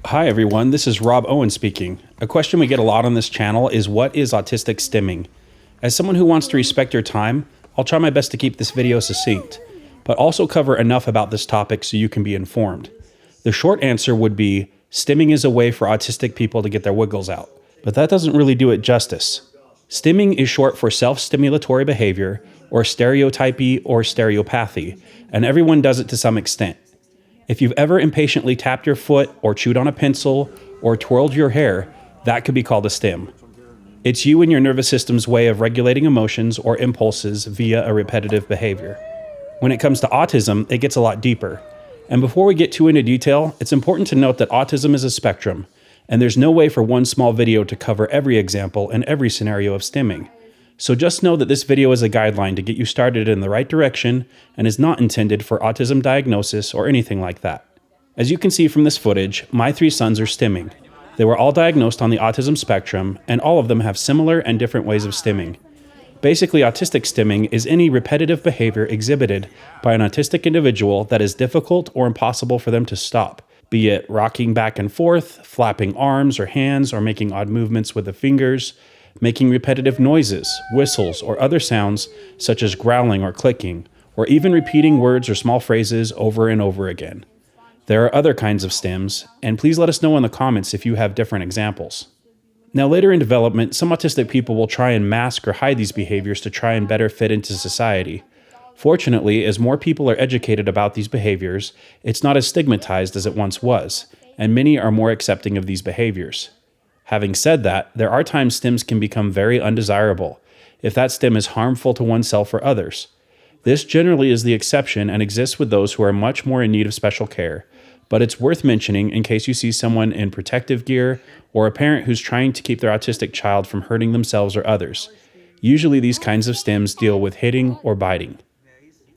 Hi everyone, this is Rob Owen speaking. A question we get a lot on this channel is, what is autistic stimming? As someone who wants to respect your time, I'll try my best to keep this video succinct, but also cover enough about this topic so you can be informed. The short answer would be, stimming is a way for autistic people to get their wiggles out, but that doesn't really do it justice. Stimming is short for self-stimulatory behavior, or stereotypy or stereopathy, and everyone does it to some extent. If you've ever impatiently tapped your foot or chewed on a pencil or twirled your hair, that could be called a stim. It's you and your nervous system's way of regulating emotions or impulses via a repetitive behavior. When it comes to autism, it gets a lot deeper. And before we get too into detail, it's important to note that autism is a spectrum, and there's no way for one small video to cover every example and every scenario of stimming. So just know that this video is a guideline to get you started in the right direction and is not intended for autism diagnosis or anything like that. As you can see from this footage, my 3 sons are stimming. They were all diagnosed on the autism spectrum, and all of them have similar and different ways of stimming. Basically, autistic stimming is any repetitive behavior exhibited by an autistic individual that is difficult or impossible for them to stop, be it rocking back and forth, flapping arms or hands, or making odd movements with the fingers, making repetitive noises, whistles, or other sounds such as growling or clicking, or even repeating words or small phrases over and over again. There are other kinds of stims, and please let us know in the comments if you have different examples. Now, later in development, some autistic people will try and mask or hide these behaviors to try and better fit into society. Fortunately, as more people are educated about these behaviors, it's not as stigmatized as it once was, and many are more accepting of these behaviors. Having said that, there are times stims can become very undesirable, if that stim is harmful to oneself or others. This generally is the exception and exists with those who are much more in need of special care, but it's worth mentioning in case you see someone in protective gear or a parent who's trying to keep their autistic child from hurting themselves or others. Usually these kinds of stims deal with hitting or biting.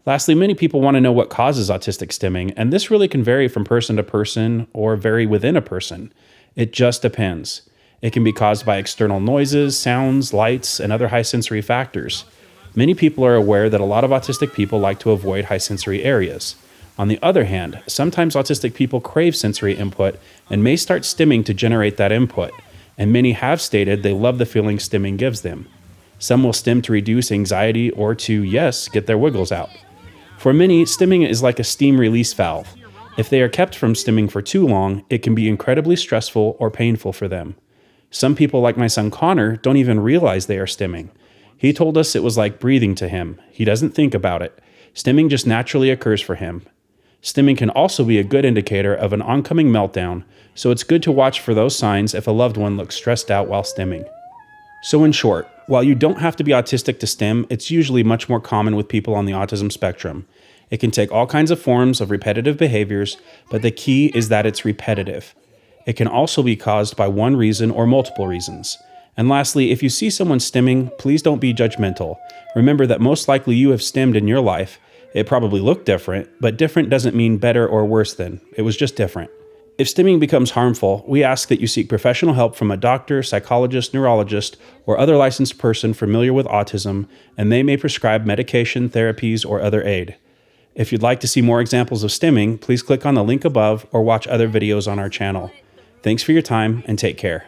Lastly, many people want to know what causes autistic stimming, and this really can vary from person to person or vary within a person. It just depends. It can be caused by external noises, sounds, lights, and other high sensory factors. Many people are aware that a lot of autistic people like to avoid high sensory areas. On the other hand, sometimes autistic people crave sensory input and may start stimming to generate that input, and many have stated they love the feeling stimming gives them. Some will stim to reduce anxiety or to, yes, get their wiggles out. For many, stimming is like a steam release valve. If they are kept from stimming for too long, it can be incredibly stressful or painful for them. Some people, like my son Connor, don't even realize they are stimming. He told us it was like breathing to him. He doesn't think about it. Stimming just naturally occurs for him. Stimming can also be a good indicator of an oncoming meltdown, so it's good to watch for those signs if a loved one looks stressed out while stimming. So in short, while you don't have to be autistic to stim, it's usually much more common with people on the autism spectrum. It can take all kinds of forms of repetitive behaviors, but the key is that it's repetitive. It can also be caused by one reason or multiple reasons. And lastly, if you see someone stimming, please don't be judgmental. Remember that most likely you have stimmed in your life. It probably looked different, but different doesn't mean better or worse than. It was just different. If stimming becomes harmful, we ask that you seek professional help from a doctor, psychologist, neurologist, or other licensed person familiar with autism, and they may prescribe medication, therapies, or other aid. If you'd like to see more examples of stimming, please click on the link above or watch other videos on our channel. Thanks for your time and take care.